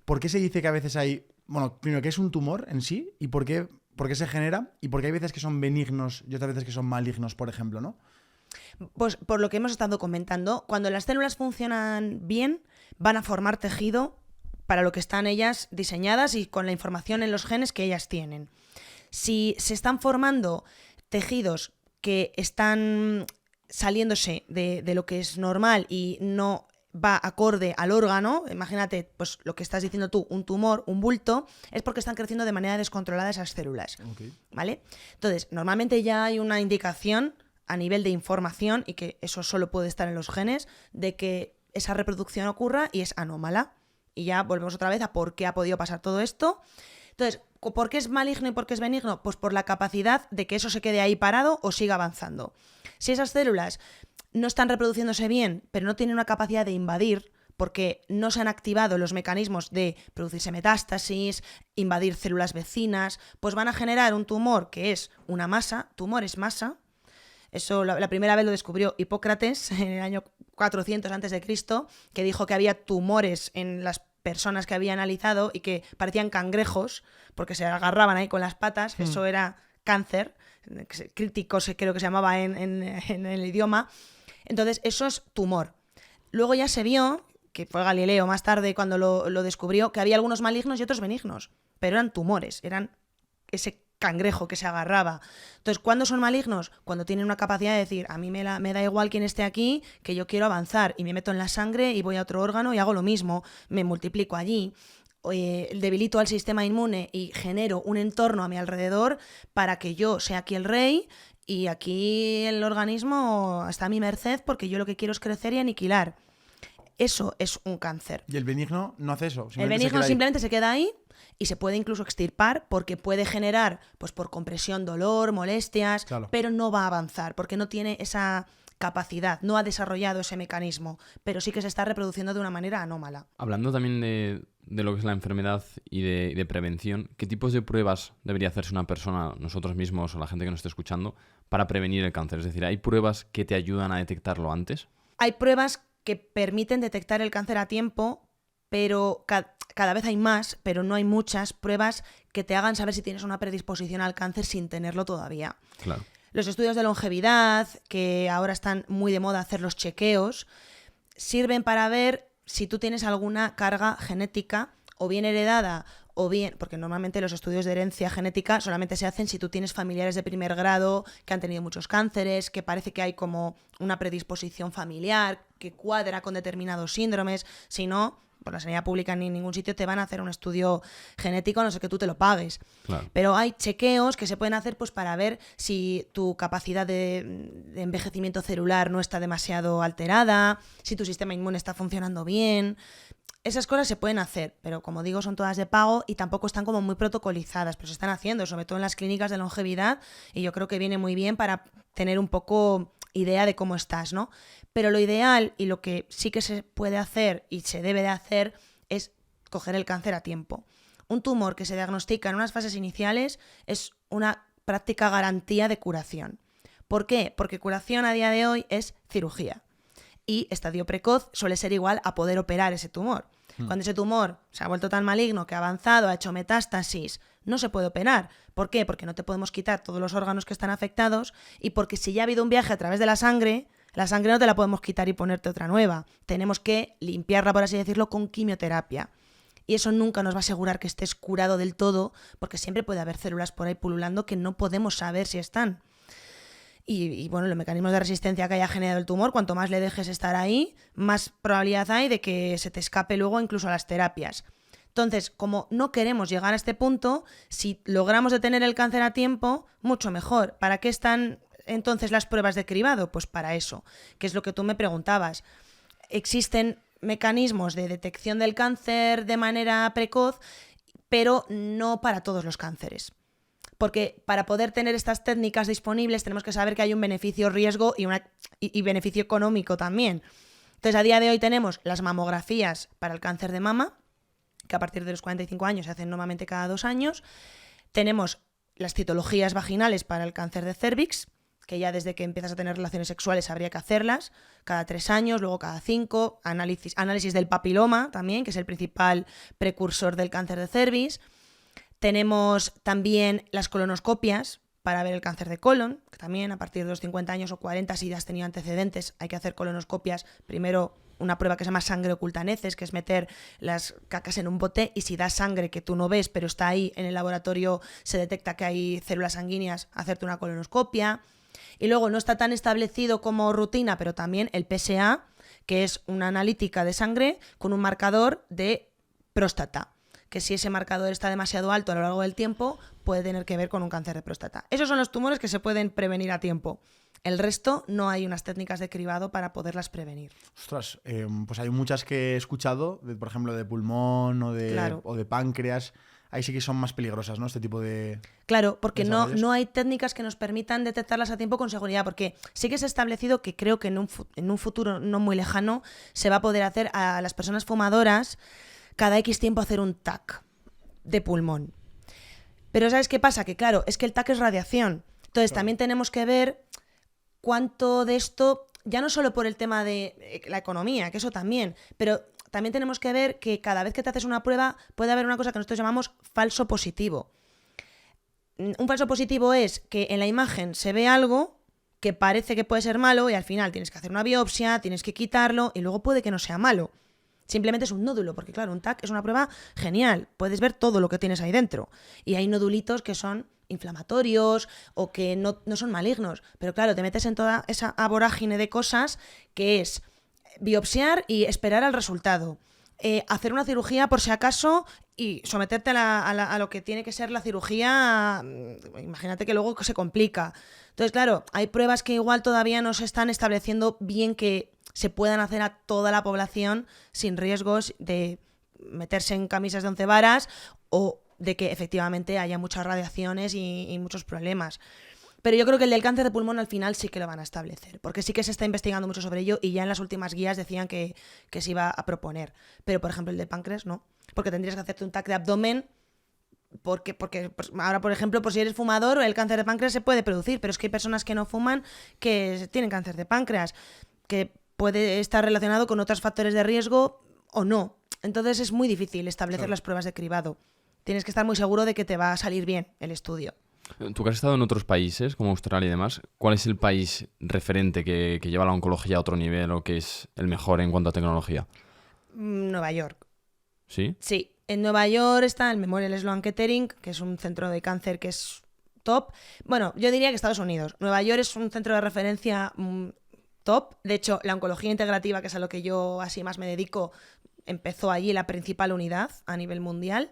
¿por qué se dice que a veces hay... Bueno, primero, ¿qué es un tumor en sí? ¿Y por qué se genera? ¿Y por qué hay veces que son benignos y otras veces que son malignos, por ejemplo, ¿no? Pues por lo que hemos estado comentando, cuando las células funcionan bien, van a formar tejido para lo que están ellas diseñadas y con la información en los genes que ellas tienen. Si se están formando tejidos que están saliéndose de lo que es normal y no va acorde al órgano, imagínate, pues lo que estás diciendo tú, un tumor, un bulto, es porque están creciendo de manera descontrolada esas células, ¿vale? Entonces, normalmente ya hay una indicación a nivel de información, y que eso solo puede estar en los genes, de que esa reproducción ocurra y es anómala. Y ya volvemos otra vez a por qué ha podido pasar todo esto. Entonces, ¿por qué es maligno y por qué es benigno? Pues por la capacidad de que eso se quede ahí parado o siga avanzando. Si esas células no están reproduciéndose bien, pero no tienen una capacidad de invadir, porque no se han activado los mecanismos de producirse metástasis, invadir células vecinas, pues van a generar un tumor que es una masa. Tumor es masa. Eso la primera vez lo descubrió Hipócrates en el año 400 a.C., que dijo que había tumores en las personas que había analizado y que parecían cangrejos porque se agarraban ahí con las patas. Eso era cáncer, crítico creo que se llamaba en el idioma. Entonces eso es tumor. Luego ya se vio, que fue Galileo más tarde cuando lo descubrió, que había algunos malignos y otros benignos, pero eran tumores, eran ese cangrejo que se agarraba. Entonces, ¿cuándo son malignos? Cuando tienen una capacidad de decir, a mí me da igual quién esté aquí, que yo quiero avanzar, y me meto en la sangre y voy a otro órgano y hago lo mismo, me multiplico allí, debilito al sistema inmune y genero un entorno a mi alrededor para que yo sea aquí el rey y aquí el organismo está a mi merced porque yo lo que quiero es crecer y aniquilar. Eso es un cáncer. ¿Y el benigno no hace eso? El benigno simplemente se queda ahí y se puede incluso extirpar porque puede generar, pues por compresión, dolor, molestias, claro, pero no va a avanzar porque no tiene esa capacidad, no ha desarrollado ese mecanismo, pero sí que se está reproduciendo de una manera anómala. Hablando también de lo que es la enfermedad y de prevención, ¿qué tipos de pruebas debería hacerse una persona, nosotros mismos o la gente que nos esté escuchando, para prevenir el cáncer? Es decir, ¿hay pruebas que te ayudan a detectarlo antes? Hay pruebas que permiten detectar el cáncer a tiempo, pero cada vez hay más, pero no hay muchas pruebas que te hagan saber si tienes una predisposición al cáncer sin tenerlo todavía. Claro. Los estudios de longevidad, que ahora están muy de moda hacer los chequeos, sirven para ver si tú tienes alguna carga genética o bien heredada o bien, porque normalmente los estudios de herencia genética solamente se hacen si tú tienes familiares de primer grado que han tenido muchos cánceres, que parece que hay como una predisposición familiar que cuadra con determinados síndromes. Si no, por la sanidad pública ni en ningún sitio te van a hacer un estudio genético, a no ser que tú te lo pagues. Claro. Pero hay chequeos que se pueden hacer pues para ver si tu capacidad de envejecimiento celular no está demasiado alterada, si tu sistema inmune está funcionando bien. Esas cosas se pueden hacer, pero como digo, son todas de pago y tampoco están como muy protocolizadas, pero se están haciendo, sobre todo en las clínicas de longevidad, y yo creo que viene muy bien para tener un poco idea de cómo estás, ¿no? Pero lo ideal y lo que sí que se puede hacer y se debe de hacer es coger el cáncer a tiempo. Un tumor que se diagnostica en unas fases iniciales es una práctica garantía de curación. ¿Por qué? Porque curación a día de hoy es cirugía. Y estadio precoz suele ser igual a poder operar ese tumor. Cuando ese tumor se ha vuelto tan maligno que ha avanzado, ha hecho metástasis, no se puede operar. ¿Por qué? Porque no te podemos quitar todos los órganos que están afectados y porque si ya ha habido un viaje a través de la sangre no te la podemos quitar y ponerte otra nueva. Tenemos que limpiarla, por así decirlo, con quimioterapia. Y eso nunca nos va a asegurar que estés curado del todo, porque siempre puede haber células por ahí pululando que no podemos saber si están. Y bueno, los mecanismos de resistencia que haya generado el tumor, cuanto más le dejes estar ahí, más probabilidad hay de que se te escape luego incluso a las terapias. Entonces, como no queremos llegar a este punto, si logramos detener el cáncer a tiempo, mucho mejor. ¿Para qué están entonces las pruebas de cribado? Pues para eso, que es lo que tú me preguntabas. Existen mecanismos de detección del cáncer de manera precoz, pero no para todos los cánceres. Porque para poder tener estas técnicas disponibles tenemos que saber que hay un beneficio-riesgo y beneficio económico también. Entonces, a día de hoy tenemos las mamografías para el cáncer de mama, que a partir de los 45 años se hacen normalmente cada 2 años. Tenemos las citologías vaginales para el cáncer de cérvix, que ya desde que empiezas a tener relaciones sexuales habría que hacerlas, cada 3 años, luego cada 5, análisis del papiloma también, que es el principal precursor del cáncer de cervix. Tenemos también las colonoscopias para ver el cáncer de colon, que también a partir de los 50 años o 40, si has tenido antecedentes, hay que hacer colonoscopias. Primero una prueba que se llama sangre oculta en heces, que es meter las cacas en un bote y si da sangre que tú no ves, pero está ahí en el laboratorio, se detecta que hay células sanguíneas, hacerte una colonoscopia. Y luego no está tan establecido como rutina, pero también el PSA, que es una analítica de sangre con un marcador de próstata, que si ese marcador está demasiado alto a lo largo del tiempo, puede tener que ver con un cáncer de próstata. Esos son los tumores que se pueden prevenir a tiempo. El resto no hay unas técnicas de cribado para poderlas prevenir. Ostras, pues hay muchas que he escuchado, por ejemplo, de pulmón o de páncreas. Ahí sí que son más peligrosas, ¿no? Este tipo de... Claro, porque no hay técnicas que nos permitan detectarlas a tiempo con seguridad, porque sí que se ha establecido que creo que en un futuro no muy lejano se va a poder hacer a las personas fumadoras cada X tiempo hacer un TAC de pulmón. Pero ¿sabes qué pasa? Que claro, es que el TAC es radiación. Entonces también tenemos que ver cuánto de esto, ya no solo por el tema de la economía, que eso también, pero también tenemos que ver que cada vez que te haces una prueba puede haber una cosa que nosotros llamamos falso positivo. Un falso positivo es que en la imagen se ve algo que parece que puede ser malo y al final tienes que hacer una biopsia, tienes que quitarlo y luego puede que no sea malo. Simplemente es un nódulo, porque claro, un TAC es una prueba genial, puedes ver todo lo que tienes ahí dentro. Y hay nodulitos que son inflamatorios o que no son malignos. Pero claro, te metes en toda esa vorágine de cosas que es biopsiar y esperar al resultado. Hacer una cirugía por si acaso y someterte a lo que tiene que ser la cirugía. Imagínate que luego se complica. Entonces, claro, hay pruebas que igual todavía no se están estableciendo bien que se puedan hacer a toda la población sin riesgos de meterse en camisas de 11 varas o de que efectivamente haya muchas radiaciones y muchos problemas. Pero yo creo que el del cáncer de pulmón al final sí que lo van a establecer, porque sí que se está investigando mucho sobre ello y ya en las últimas guías decían que se iba a proponer. Pero, por ejemplo, el de páncreas no, porque tendrías que hacerte un TAC de abdomen, porque pues, ahora, por ejemplo, por si eres fumador, el cáncer de páncreas se puede producir, pero es que hay personas que no fuman que tienen cáncer de páncreas, que puede estar relacionado con otros factores de riesgo o no. Entonces es muy difícil establecer las pruebas de cribado. Tienes que estar muy seguro de que te va a salir bien el estudio. Tú que has estado en otros países, como Australia y demás, ¿cuál es el país referente que lleva la oncología a otro nivel o que es el mejor en cuanto a tecnología? Nueva York. ¿Sí? Sí. En Nueva York está el Memorial Sloan Kettering, que es un centro de cáncer que es top. Bueno, yo diría que Estados Unidos. Nueva York es un centro de referencia top. De hecho, la oncología integrativa, que es a lo que yo así más me dedico, empezó allí la principal unidad a nivel mundial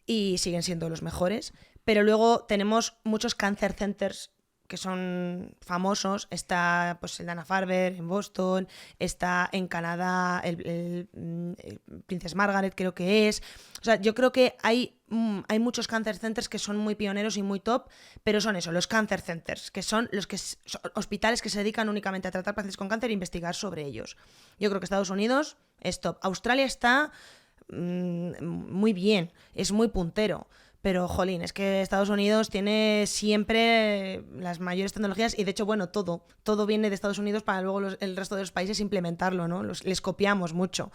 y siguen siendo los mejores. Pero luego tenemos muchos cancer centers que son famosos. Está pues, el Dana-Farber en Boston, está en Canadá el Princess Margaret, creo que es. O sea, yo creo que hay muchos cancer centers que son muy pioneros y muy top, pero son eso, los cancer centers, que son los hospitales que se dedican únicamente a tratar pacientes con cáncer e investigar sobre ellos. Yo creo que Estados Unidos es top. Australia está muy bien, es muy puntero. Pero, jolín, es que Estados Unidos tiene siempre las mayores tecnologías y, de hecho, bueno, todo viene de Estados Unidos para luego el resto de los países implementarlo, ¿no? Les copiamos mucho.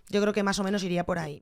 Yo creo que más o menos iría por ahí.